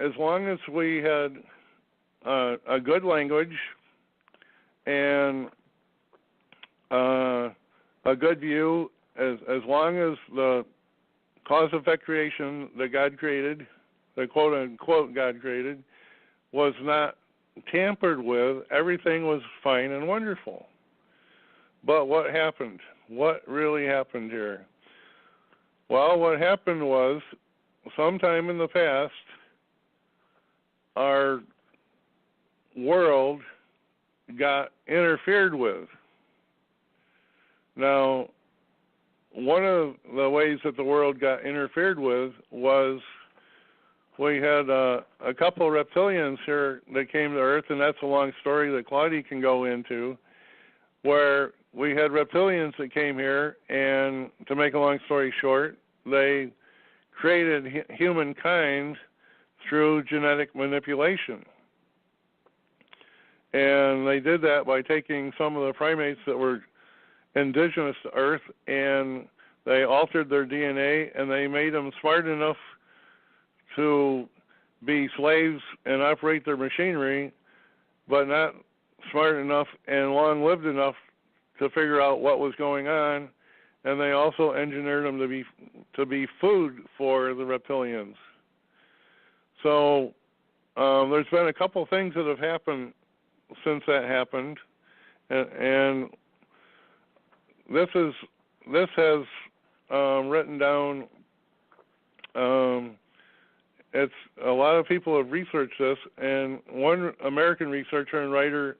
as long as we had a good language and a good view, as long as the cause-effect creation that God created, the quote-unquote God created, was not tampered with, everything was fine and wonderful. But what happened? What really happened here? Well, what happened was, sometime in the past, our world got interfered with. Now, one of the ways that the world got interfered with was we had a couple of reptilians here that came to Earth, and that's a long story that Claudia can go into, where we had reptilians that came here, and to make a long story short, they created humankind through genetic manipulation. And they did that by taking some of the primates that were indigenous to Earth, and they altered their DNA, and they made them smart enough to be slaves and operate their machinery, but not smart enough and long-lived enough to figure out what was going on. And they also engineered them to be food for the reptilians. So there's been a couple things that have happened since that happened, and this has written down. It's a lot of people have researched this, and one American researcher and writer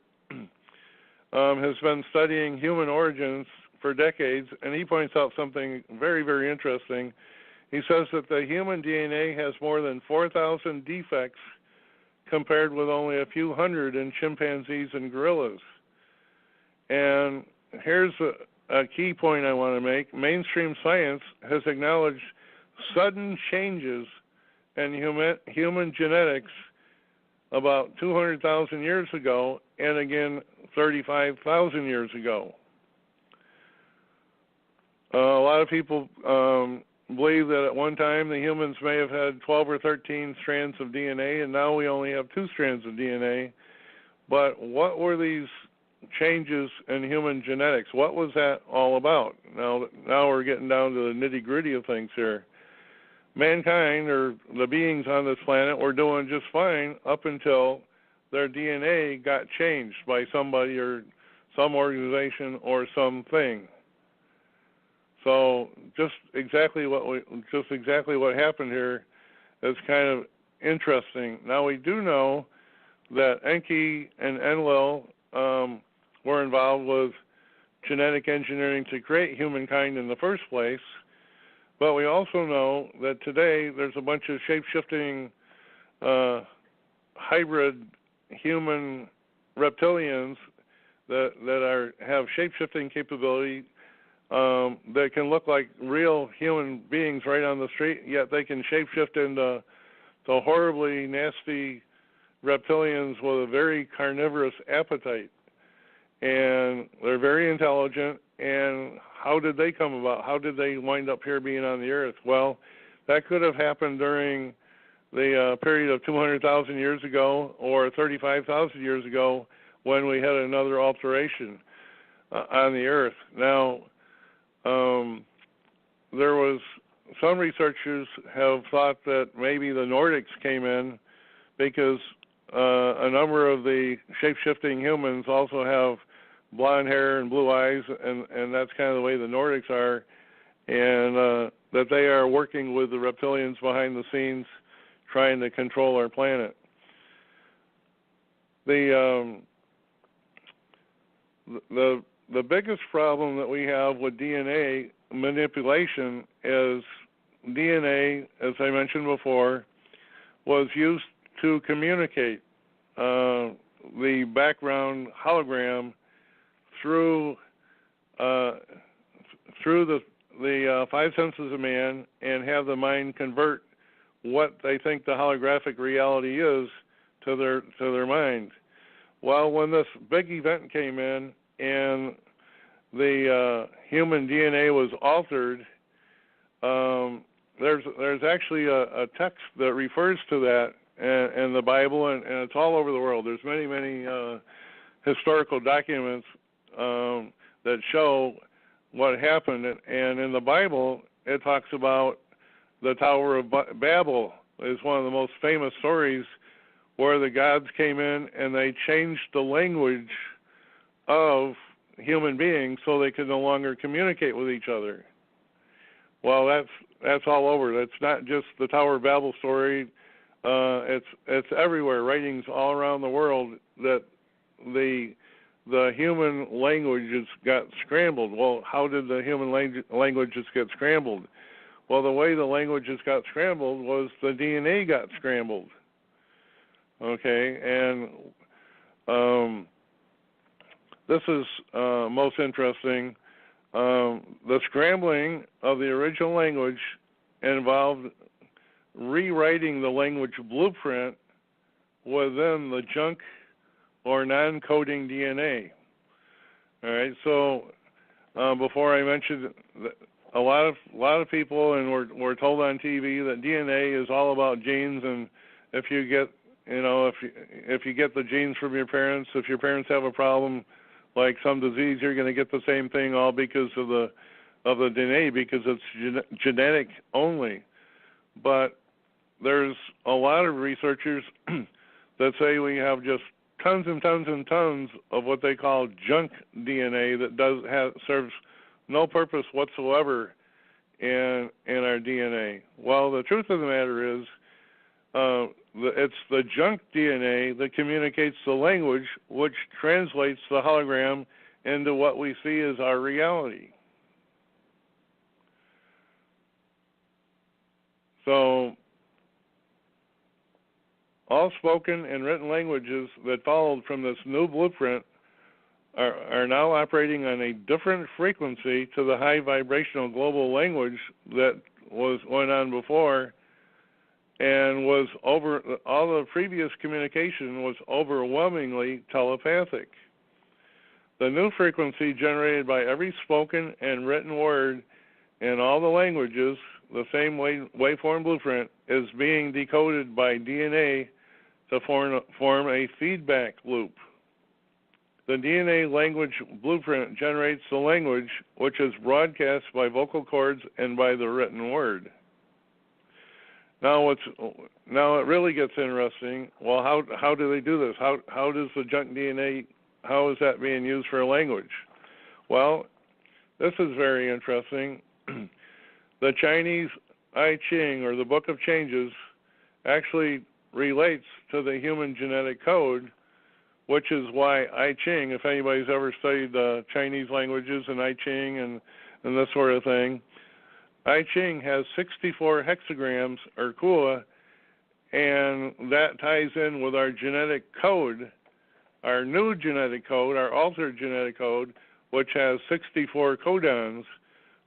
has been studying human origins for decades, and he points out something very, very interesting. He says that the human DNA has more than 4,000 defects compared with only a few hundred in chimpanzees and gorillas. And here's a key point I want to make. Mainstream science has acknowledged sudden changes in human genetics about 200,000 years ago, and again 35,000 years ago. A lot of people believe that at one time the humans may have had 12 or 13 strands of DNA, and now we only have 2 strands of DNA. But what were these changes in human genetics? What was that all about? Now we're getting down to the nitty-gritty of things here. Mankind, or the beings on this planet, were doing just fine up until their DNA got changed by somebody or some organization or something. So just exactly what happened here is kind of interesting. Now we do know that Enki and Enlil were involved with genetic engineering to create humankind in the first place, but we also know that today there's a bunch of shape-shifting hybrid human reptilians that have shape-shifting capability that can look like real human beings right on the street, yet they can shapeshift into horribly nasty reptilians with a very carnivorous appetite. And they're very intelligent. And how did they come about? How did they wind up here being on the Earth? Well, that could have happened during the period of 200,000 years ago or 35,000 years ago when we had another alteration on the Earth. Now, there was some researchers have thought that maybe the Nordics came in because a number of the shape-shifting humans also have blonde hair and blue eyes, and that's kind of the way the Nordics are, and that they are working with the reptilians behind the scenes trying to control our planet. The biggest problem that we have with DNA manipulation is DNA, as I mentioned before, was used to communicate the background hologram through the 5 senses of man and have the mind convert what they think the holographic reality is to their mind. Well, when this big event came in and the human DNA was altered, there's actually a text that refers to that and the Bible, and it's all over the world. There's many historical documents that show what happened, and in the Bible it talks about the Tower of Babel is one of the most famous stories, where the gods came in and they changed the language of human beings so they could no longer communicate with each other. Well, that's all over. That's not just the Tower of Babel story. It's everywhere. Writings all around the world that the human languages got scrambled. Well, how did the human languages get scrambled? Well, the way the languages got scrambled was the DNA got scrambled. Okay, and this is most interesting. The scrambling of the original language involved rewriting the language blueprint within the junk or non-coding DNA. All right, so before I mentioned a lot of people, and we're told on TV that DNA is all about genes, and if you get if you get the genes from your parents, if your parents have a problem like some disease, you're going to get the same thing, all because of the DNA, because it's genetic only. But there's a lot of researchers that say we have just tons and tons and tons of what they call junk DNA that serves no purpose whatsoever in our DNA. Well, the truth of the matter is, it's the junk DNA that communicates the language, which translates the hologram into what we see as our reality. So, all spoken and written languages that followed from this new blueprint are now operating on a different frequency to the high vibrational global language that went on before, and was over. All the previous communication was overwhelmingly telepathic. The new frequency generated by every spoken and written word in all the languages, the same waveform blueprint, is being decoded by DNA to form a feedback loop. The DNA language blueprint generates the language, which is broadcast by vocal cords and by the written word. Now it really gets interesting. Well, how do they do this? How does the junk DNA, how is that being used for a language? Well, this is very interesting. The Chinese I Ching, or the Book of Changes, actually relates to the human genetic code, which is why I Ching, if anybody's ever studied Chinese languages and I Ching and this sort of thing, I Ching has 64 hexagrams, or kua, and that ties in with our genetic code, our new genetic code, our altered genetic code, which has 64 codons,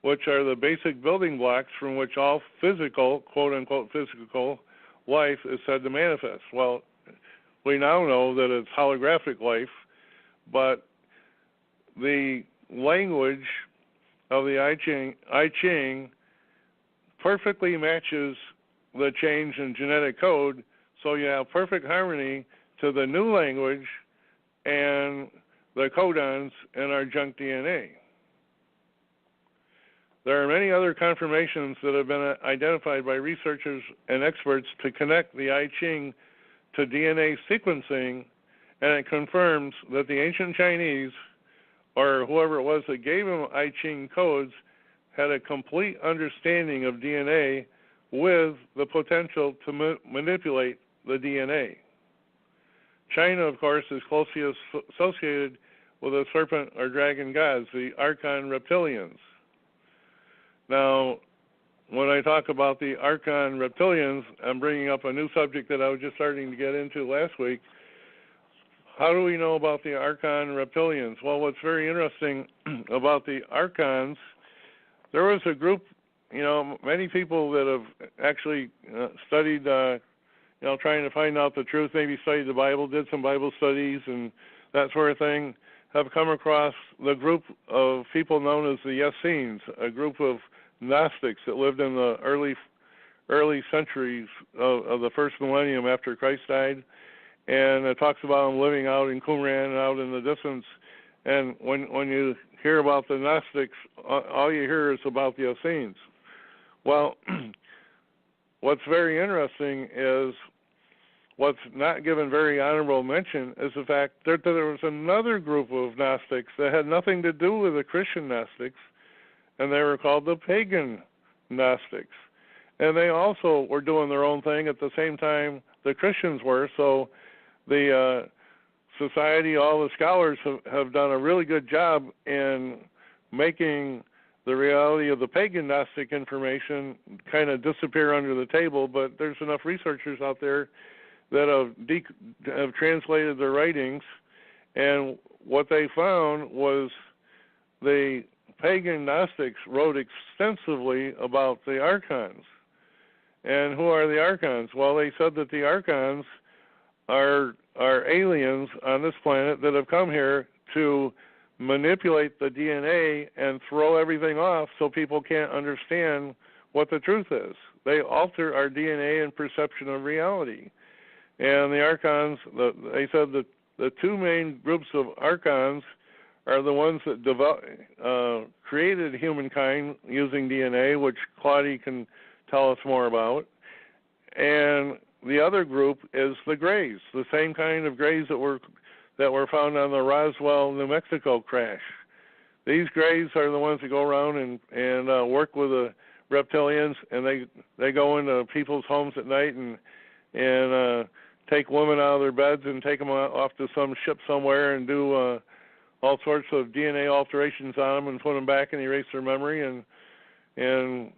which are the basic building blocks from which all physical, quote-unquote physical, life is said to manifest. Well, we now know that it's holographic life, but the language of the I Ching perfectly matches the change in genetic code, so you have perfect harmony to the new language and the codons in our junk DNA. There are many other confirmations that have been identified by researchers and experts to connect the I Ching to DNA sequencing, and it confirms that the ancient Chinese, or whoever it was that gave them I Ching codes, had a complete understanding of DNA with the potential to manipulate the DNA. China, of course, is closely associated with the serpent or dragon gods, the Archon reptilians. Now, when I talk about the Archon reptilians, I'm bringing up a new subject that I was just starting to get into last week. How do we know about the Archon reptilians? Well, what's very interesting about the Archons, there was a group, many people that have actually studied, trying to find out the truth, maybe studied the Bible, did some Bible studies and that sort of thing, have come across the group of people known as the Essenes, a group of Gnostics that lived in the early centuries of the first millennium after Christ died, and it talks about them living out in Qumran and out in the distance. And when you hear about the Gnostics, all you hear is about the Essenes. Well, what's very interesting is what's not given very honorable mention is the fact that there was another group of Gnostics that had nothing to do with the Christian Gnostics, and they were called the pagan Gnostics. And they also were doing their own thing at the same time the Christians were. So the society, all the scholars have done a really good job in making the reality of the pagan Gnostic information kind of disappear under the table, but there's enough researchers out there that have translated their writings, and what they found was the pagan Gnostics wrote extensively about the archons. And who are the archons? Well, they said that the archons are aliens on this planet that have come here to manipulate the DNA and throw everything off so people can't understand what the truth is. They alter our DNA and perception of reality. And the archons, they said that the two main groups of archons are the ones that created humankind using DNA, which Claudia can tell us more about. And the other group is the Greys, the same kind of Greys that were found on the Roswell, New Mexico crash. These Greys are the ones that go around and work with the reptilians, and they go into people's homes at night and take women out of their beds and take them off to some ship somewhere and do all sorts of DNA alterations on them and put them back and erase their memory. And 3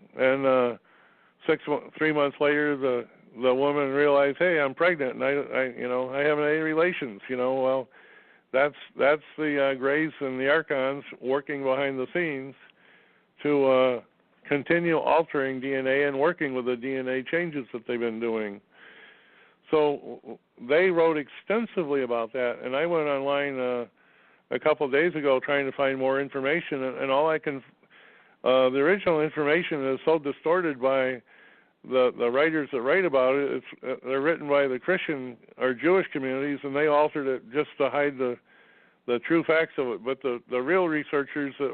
months later, the woman realized, hey, I'm pregnant, and I haven't any relations. Well, that's the Greys and the archons working behind the scenes to continue altering DNA and working with the DNA changes that they've been doing. So they wrote extensively about that, and I went online a couple of days ago trying to find more information, and all I can, the original information is so distorted by the writers that write about it. They're written by the Christian or Jewish communities, and they altered it just to hide the true facts of it. But the real researchers that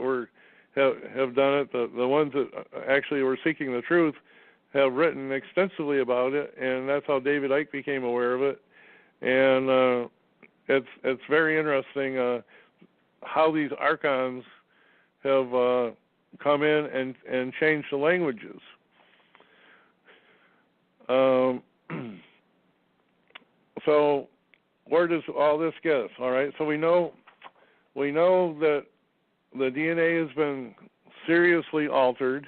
have done it, the ones that actually were seeking the truth, have written extensively about it, and that's how David Icke became aware of it. And it's very interesting how these archons have come in and changed the languages. So where does all this get us? All right, so we know that the DNA has been seriously altered.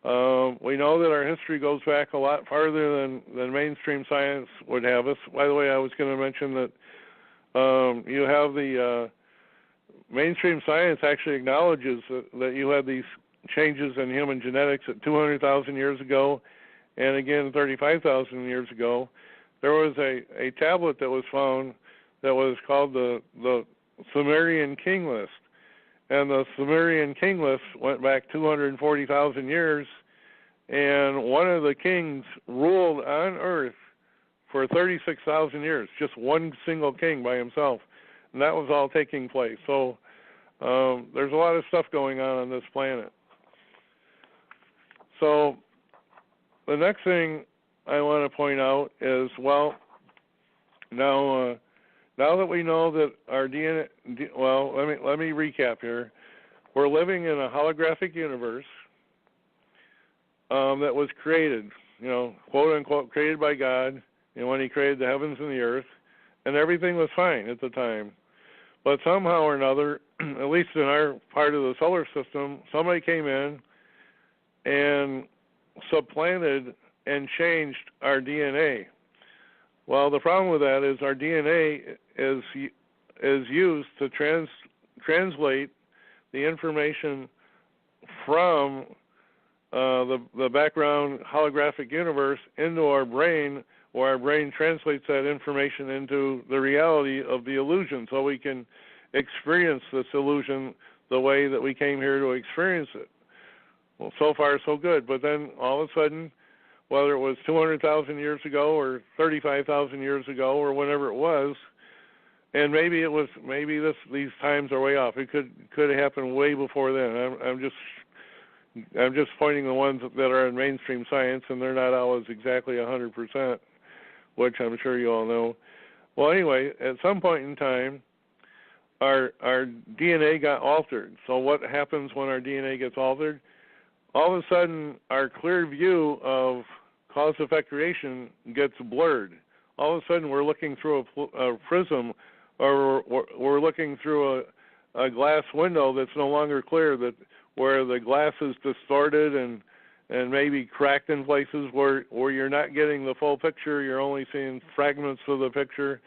We know that our history goes back a lot farther than mainstream science would have us. By the way, I was going to mention that you have the mainstream science actually acknowledges that you had these changes in human genetics at 200,000 years ago, and again 35,000 years ago. There was a tablet that was found that was called the Sumerian King List. And the Sumerian King List went back 240,000 years, and one of the kings ruled on Earth for 36,000 years, just one single king by himself. And that was all taking place. So there's a lot of stuff going on this planet. So the next thing I want to point out is, well, now that we know that our DNA, well, let me recap here. We're living in a holographic universe that was created, quote unquote, created by God, when He created the heavens and the earth, and everything was fine at the time. But somehow or another, at least in our part of the solar system, somebody came in and supplanted and changed our DNA. Well, the problem with that is our DNA is used to translate the information from the background holographic universe into our brain, where our brain translates that information into the reality of the illusion, so we can experience this illusion the way that we came here to experience it. Well, so far so good, but then all of a sudden whether it was 200,000 years ago or 35,000 years ago or whenever it was. And maybe these times are way off. It could have happened way before then. I'm just pointing the ones that are in mainstream science, and they're not always exactly 100%, which I'm sure you all know. Well, anyway, at some point in time, our DNA got altered. So what happens when our DNA gets altered? All of a sudden, our clear view of cause-effect creation gets blurred. All of a sudden, we're looking through a prism, or we're looking through a glass window that's no longer clear, where the glass is distorted and maybe cracked in places where you're not getting the full picture. You're only seeing fragments of the picture,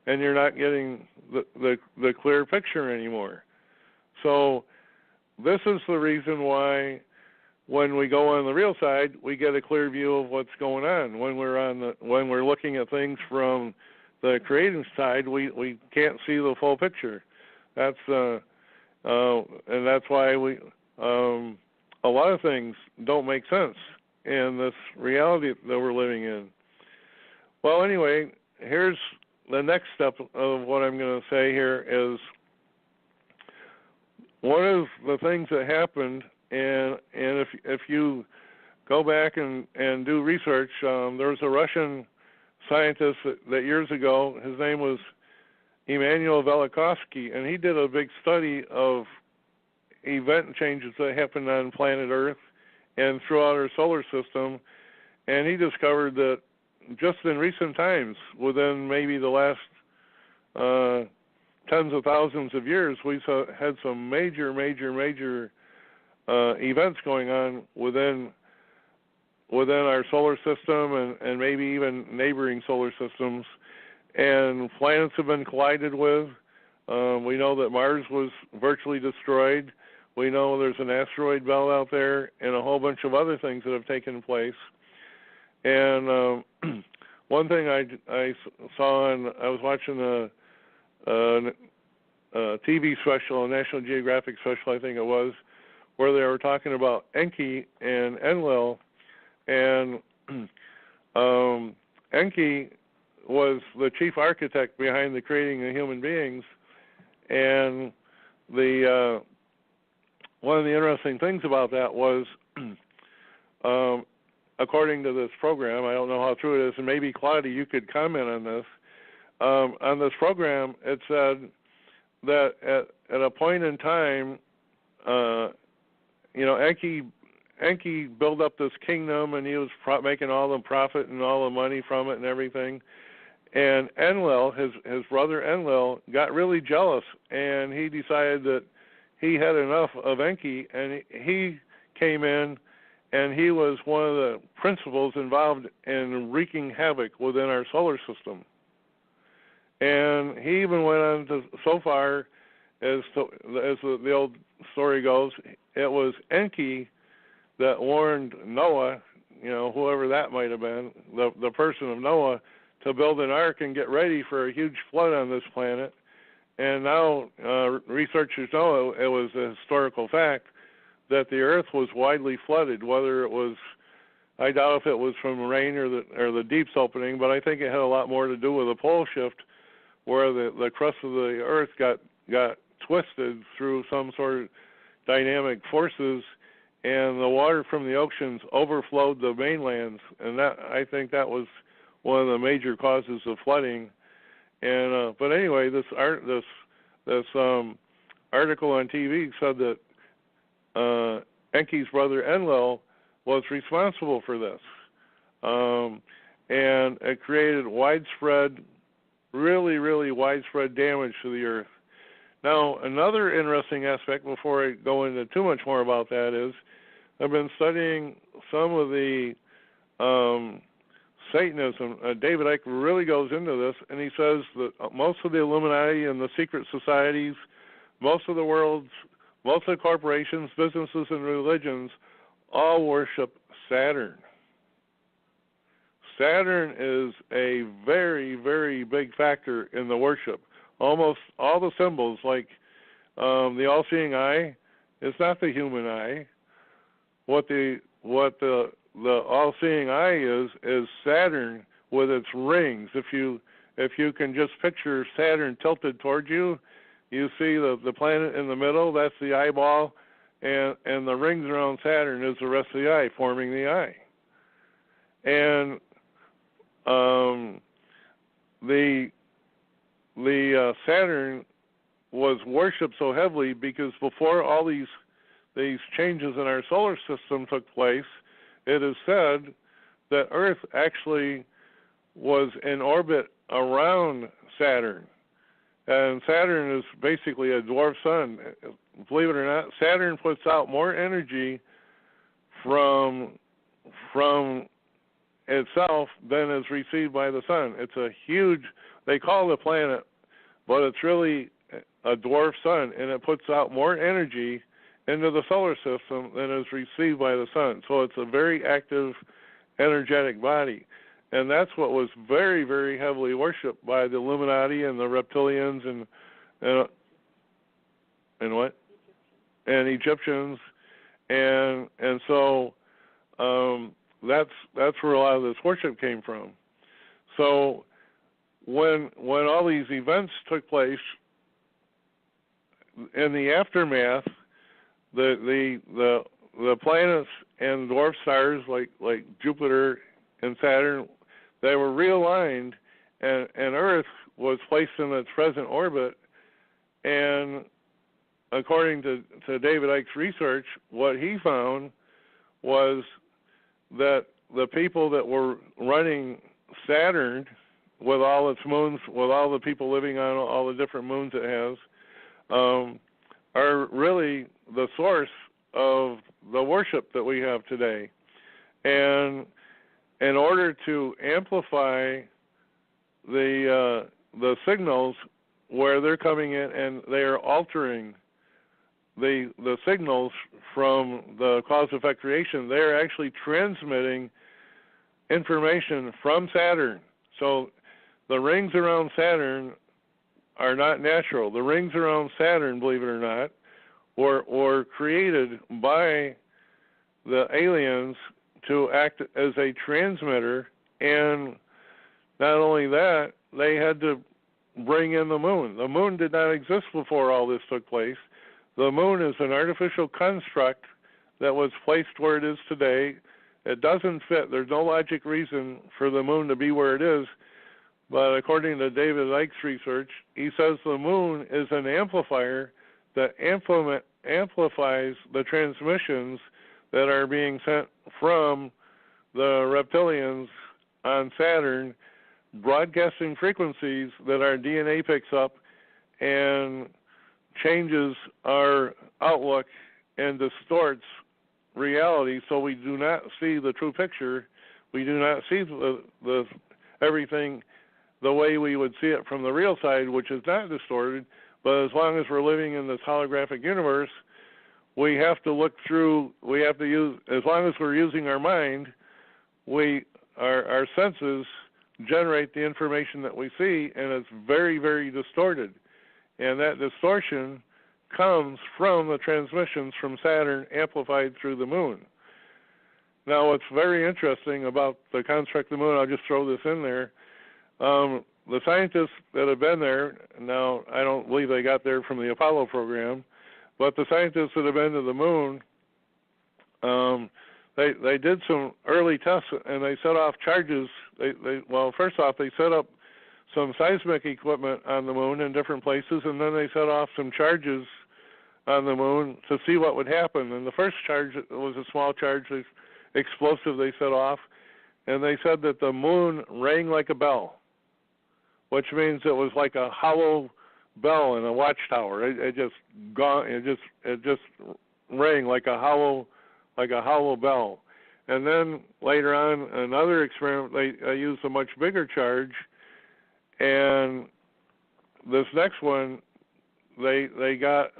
and you're not getting the clear picture anymore. So this is the reason why when we go on the real side, we get a clear view of what's going on. When we're looking at things from the creating side, we can't see the full picture. That's and that's why a lot of things don't make sense in this reality that we're living in. Well, anyway, here's the next step of what I'm going to say here is one of the things that happened, and if you go back and do research, there was a Russian scientist that years ago, his name was Immanuel Velikovsky, and he did a big study of event changes that happened on planet Earth and throughout our solar system, and he discovered that just in recent times, within maybe the last tens of thousands of years, we've had some major events going on within our solar system and maybe even neighboring solar systems, and planets have been collided with. We know that Mars was virtually destroyed. We know there's an asteroid belt out there and a whole bunch of other things that have taken place. And one thing I saw I was watching a TV special, a National Geographic special, I think it was, where they were talking about Enki and Enlil. And Enki was the chief architect behind the creating of human beings. And one of the interesting things about that was, according to this program, I don't know how true it is, and maybe Claudia, you could comment on this. On this program, it said that at a point in time, Enki built up this kingdom, and he was making all the profit and all the money from it and everything. And Enlil, his brother Enlil, got really jealous, and he decided that he had enough of Enki, and he came in, and he was one of the principals involved in wreaking havoc within our solar system. And he even went on to so far as the old story goes, it was Enki that warned Noah, whoever that might have been, the person of Noah, to build an ark and get ready for a huge flood on this planet. And now researchers know it was a historical fact that the Earth was widely flooded, whether it was, I doubt if it was from rain or the deeps opening, but I think it had a lot more to do with a pole shift where the crust of the Earth got twisted through some sort of dynamic forces, and the water from the oceans overflowed the mainlands, and I think that was one of the major causes of flooding. And but anyway, this article on TV said that Enki's brother Enlil was responsible for this, and it created really widespread damage to the Earth. Now, another interesting aspect, before I go into too much more about that, is I've been studying some of the Satanism. David Icke really goes into this, and he says that most of the Illuminati and the secret societies, most of the corporations, businesses, and religions all worship Saturn. Saturn is a very, very big factor in the worship. Almost all the symbols, like the all-seeing eye, is not the human eye. What the the all-seeing eye is Saturn with its rings. If you can just picture Saturn tilted towards you, you see the planet in the middle. That's the eyeball, and the rings around Saturn is the rest of the eye, forming the eye. And the Saturn was worshipped so heavily because before all these changes in our solar system took place, it is said that Earth actually was in orbit around Saturn. And Saturn is basically a dwarf sun. Believe it or not, Saturn puts out more energy from itself than is received by the sun. It's a huge, they call it a planet, but it's really a dwarf sun, and it puts out more energy into the solar system than is received by the sun. So it's a very active, energetic body. And that's what was very, very heavily worshipped by the Illuminati and the reptilians and what? And Egyptians. And so that's where a lot of this worship came from. So when all these events took place, in the aftermath, the planets and dwarf stars like Jupiter and Saturn, they were realigned, and Earth was placed in its present orbit. And according to David Icke's research, what he found was that the people that were running Saturn with all its moons, with all the people living on all the different moons it has, are really the source of the worship that we have today. And in order to amplify the signals where they're coming in, and they are altering the signals from the cause-effect creation, they are actually transmitting information from Saturn. So the rings around Saturn are not natural. The rings around Saturn, believe it or not, were created by the aliens to act as a transmitter, and not only that, they had to bring in the moon. The moon did not exist before all this took place. The moon is an artificial construct that was placed where it is today. It doesn't fit. There's no logic reason for the moon to be where it is. But according to David Icke's research, he says the moon is an amplifier that amplifies the transmissions that are being sent from the reptilians on Saturn, broadcasting frequencies that our DNA picks up and changes our outlook and distorts reality, so we do not see the true picture. We do not see the everything the way we would see it from the real side, which is not distorted. But as long as we're living in this holographic universe, we have to look through, we have to use, as long as we're using our mind, our senses generate the information that we see, and it's very, very distorted. And that distortion comes from the transmissions from Saturn amplified through the moon. Now, what's very interesting about the construct of the moon, I'll just throw this in there, the scientists that have been there, now I don't believe they got there from the Apollo program, but the scientists that have been to the moon, they did some early tests, and they set off charges. Well, first off, they set up some seismic equipment on the moon in different places, and then they set off some charges on the moon to see what would happen. And the first charge was a small charge, explosive they set off, and they said that the moon rang like a bell, which means it was like a hollow bell in a watchtower. It just rang like a hollow bell. And then later on, another experiment, they used a much bigger charge, and this next one, they got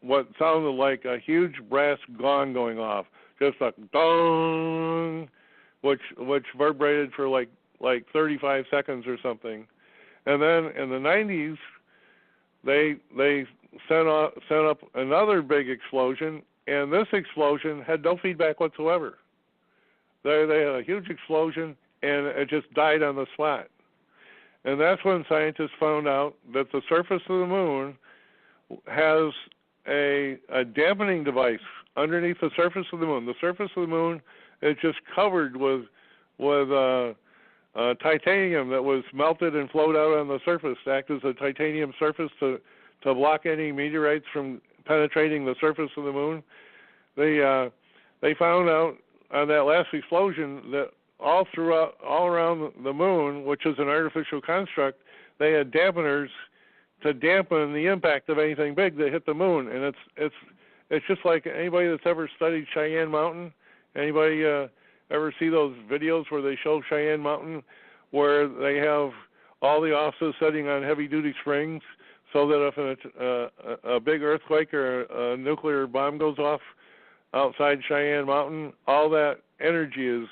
what sounded like a huge brass gong going off, just a gong, which vibrated for like 35 seconds or something. And then in the 90s, they sent up another big explosion, and this explosion had no feedback whatsoever. They had a huge explosion, and it just died on the spot. And that's when scientists found out that the surface of the moon has a dampening device underneath the surface of the moon. The surface of the moon is just covered with titanium that was melted and flowed out on the surface to act as a titanium surface to block any meteorites from penetrating the surface of the moon. They found out on that last explosion that all around the moon, which is an artificial construct, they had dampeners to dampen the impact of anything big that hit the moon. And it's just like anybody that's ever studied Cheyenne Mountain. Anybody ever see those videos where they show Cheyenne Mountain, where they have all the officers sitting on heavy-duty springs, so that if a big earthquake or a nuclear bomb goes off outside Cheyenne Mountain, all that energy is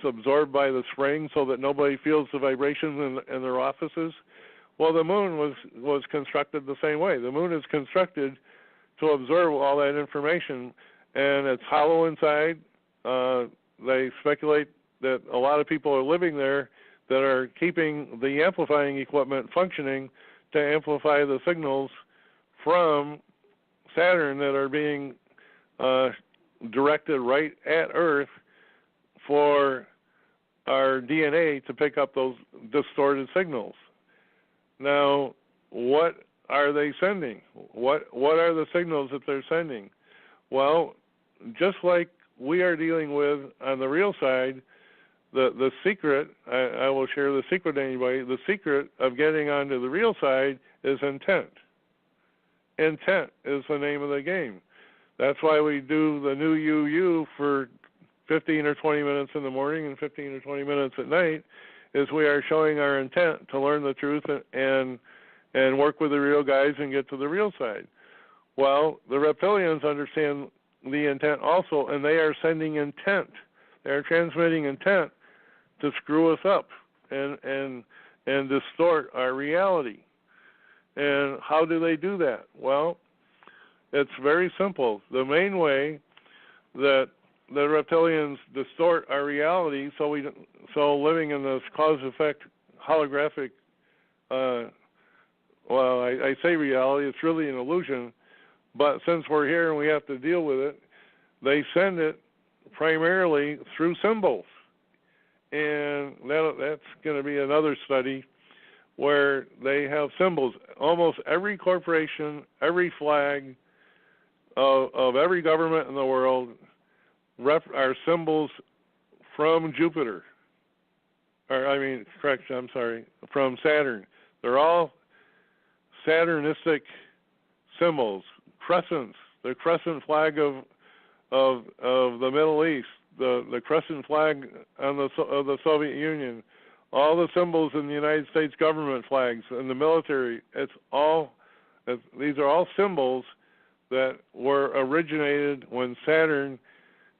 absorbed by the spring, so that nobody feels the vibrations in their offices. Well, the moon was constructed the same way. The moon is constructed to absorb all that information, and it's hollow inside. They speculate that a lot of people are living there that are keeping the amplifying equipment functioning to amplify the signals from Saturn that are being directed right at Earth for our DNA to pick up those distorted signals. Now, what are they sending? What are the signals that they're sending? Well, just like we are dealing with on the real side, the secret, I will share the secret to anybody, the secret of getting onto the real side is intent. Intent is the name of the game. That's why we do the new UU for 15 or 20 minutes in the morning and 15 or 20 minutes at night, is we are showing our intent to learn the truth and work with the real guys and get to the real side. Well, the reptilians understand the intent also, and they are sending intent. They are transmitting intent to screw us up and distort our reality. And how do they do that? Well, it's very simple. The main way that the reptilians distort our reality, so living in this cause-effect holographic, I say reality, it's really an illusion, but since we're here and we have to deal with it, they send it primarily through symbols. And that's going to be another study where they have symbols. Almost every corporation, every flag of every government in the world are symbols from Jupiter. From Saturn. They're all Saturnistic symbols, crescents. The crescent flag of the Middle East, the crescent flag of the Soviet Union, all the symbols in the United States government flags and the military. These are all symbols that were originated when Saturn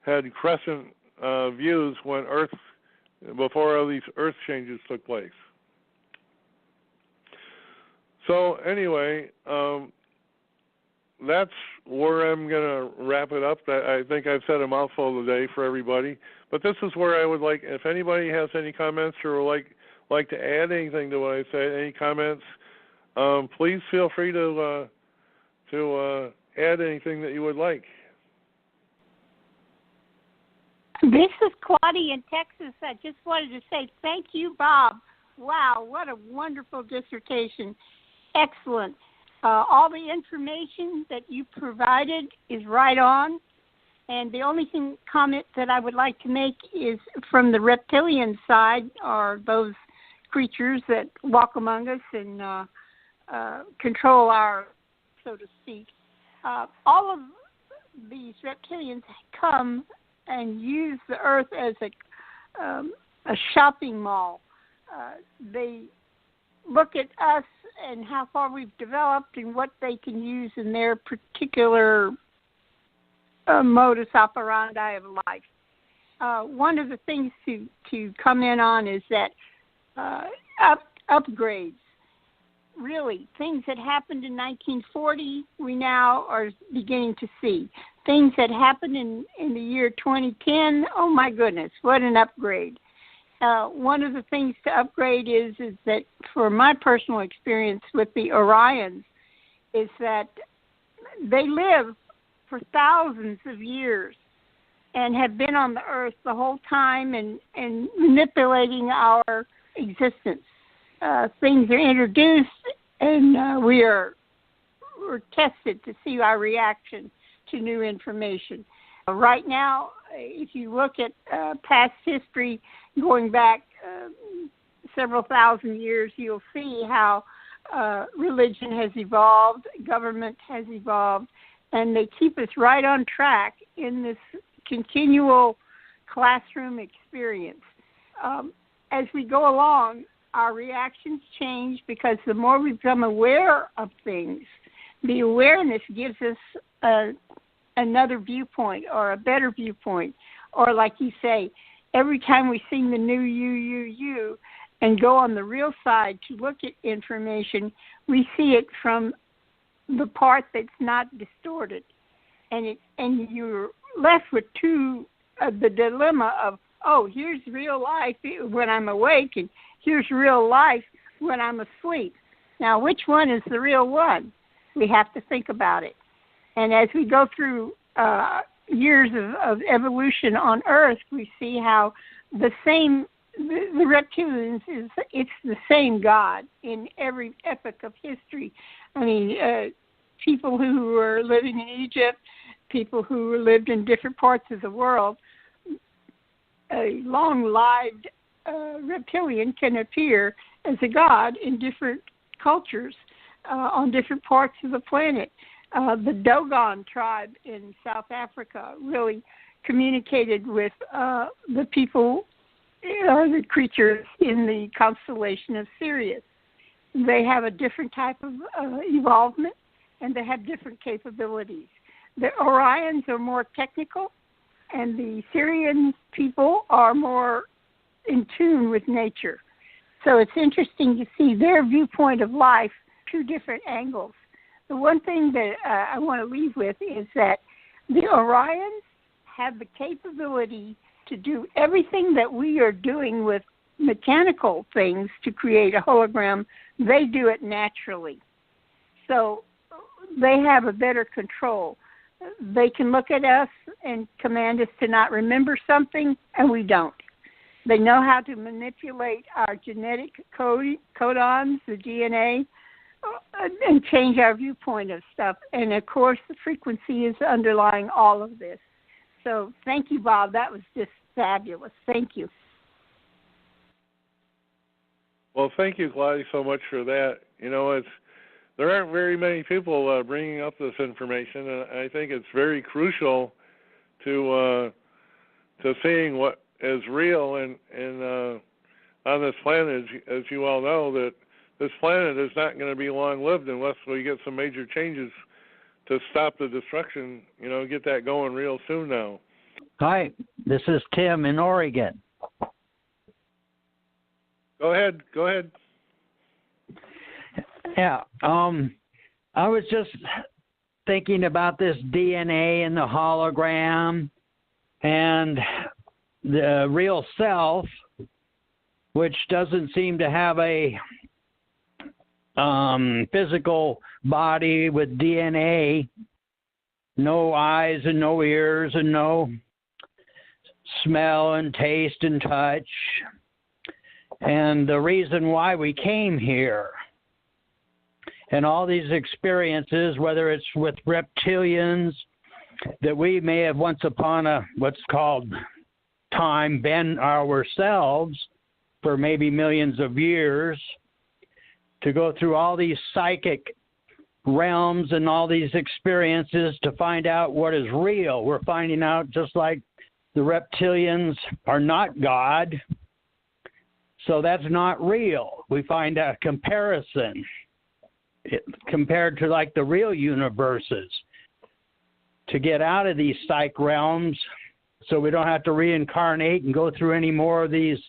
had crescent views before all these Earth changes took place. So anyway, that's where I'm going to wrap it up. I think I've said a mouthful today for everybody, but this is where I would like, if anybody has any comments or would like to add anything to what I said, any comments, please feel free to add anything that you would like. This is Claudia in Texas. I just wanted to say thank you, Bob. Wow, what a wonderful dissertation. Excellent. All the information that you provided is right on. And the only comment that I would like to make is from the reptilian side, are those creatures that walk among us and control our, so to speak. All of these reptilians come and use the Earth as a shopping mall. They look at us and how far we've developed and what they can use in their particular modus operandi of life. One of the things to comment on is that upgrades. Really, things that happened in 1940, we now are beginning to see. things that happened in the year 2010, oh my goodness, what an upgrade. One of the things to upgrade is that, for my personal experience with the Orions, is that they live for thousands of years and have been on the earth the whole time and manipulating our existence. Things are introduced, and we're tested to see our reaction to new information. Right now, if you look at past history going back several thousand years, you'll see how religion has evolved, government has evolved, and they keep us right on track in this continual classroom experience. As we go along, our reactions change because the more we become aware of things, the awareness gives us another viewpoint or a better viewpoint. Or like you say, every time we sing the new you, and go on the real side to look at information, we see it from the part that's not distorted. And you're left with the dilemma of, oh, here's real life when I'm awake, and here's real life when I'm asleep. Now, which one is the real one? We have to think about it. And as we go through years of evolution on Earth, we see how the reptilians it's the same God in every epoch of history. I mean, people who were living in Egypt, people who lived in different parts of the world, a long-lived reptilian can appear as a god in different cultures on different parts of the planet. The Dogon tribe in South Africa really communicated with the people or the creatures in the constellation of Sirius. They have a different type of evolvement, and they have different capabilities. The Orions are more technical, and the Sirian people are more in tune with nature. So it's interesting to see their viewpoint of life, two different angles. The one thing that I want to leave with is that the Orions have the capability to do everything that we are doing with mechanical things to create a hologram. They do it naturally. So they have a better control. They can look at us and command us to not remember something, and we don't. They know how to manipulate our genetic codons, the DNA, and change our viewpoint of stuff. And, of course, the frequency is underlying all of this. So thank you, Bob. That was just fabulous. Thank you. Well, thank you, Claudia, so much for that. You know, there aren't very many people bringing up this information, and I think it's very crucial to seeing what is real and on this planet. As you all know, that this planet is not going to be long-lived unless we get some major changes to stop the destruction, get that going real soon now. Hi, this is Tim in Oregon. Go ahead. Yeah, I was just thinking about this DNA and the hologram and the real self, which doesn't seem to have a physical body with DNA, no eyes and no ears and no smell and taste and touch. And the reason why we came here and all these experiences, whether it's with reptilians, that we may have once upon a what's called time been ourselves for maybe millions of years, to go through all these psychic realms and all these experiences to find out what is real. We're finding out just like the reptilians are not God, so that's not real. We find a comparison compared to like the real universes to get out of these psych realms so we don't have to reincarnate and go through any more of these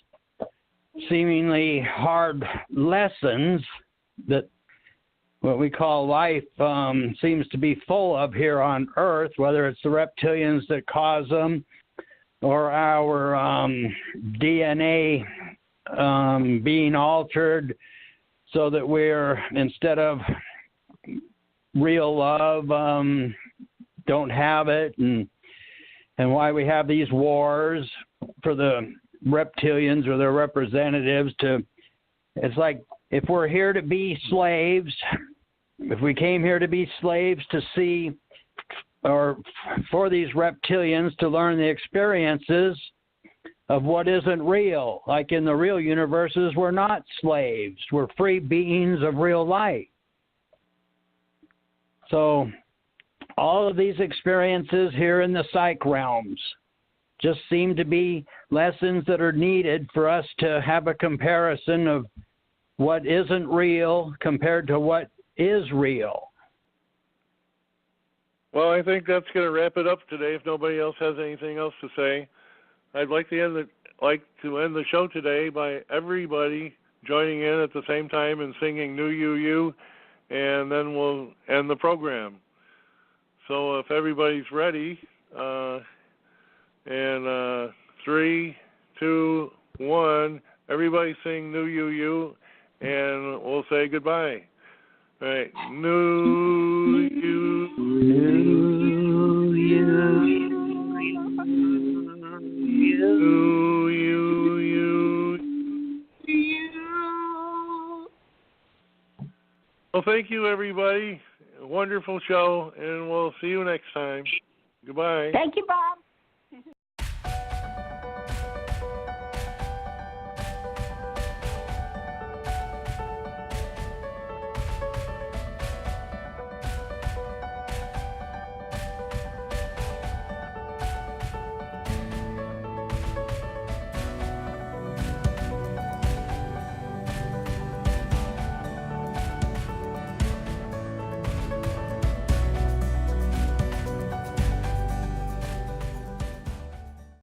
seemingly hard lessons that what we call life seems to be full of here on Earth, whether it's the reptilians that cause them or our DNA being altered so that we're, instead of real love, don't have it, and why we have these wars for the reptilians or their representatives to, it's like if we're here to be slaves, if we came here to be slaves to see, or for these reptilians to learn the experiences of what isn't real, like in the real universes, we're not slaves, we're free beings of real light. So all of these experiences here in the psych realms just seem to be lessons that are needed for us to have a comparison of what isn't real compared to what is real. Well, I think that's going to wrap it up today. If nobody else has anything else to say, I'd like to end the show today by everybody joining in at the same time and singing "New You You," and then we'll end the program. So if everybody's ready, and 3, 2, 1, everybody sing "New You You," and we'll say goodbye. All right, New You, New You, New You, You. Well, thank you, everybody. A wonderful show, and we'll see you next time. Goodbye. Thank you, Bob.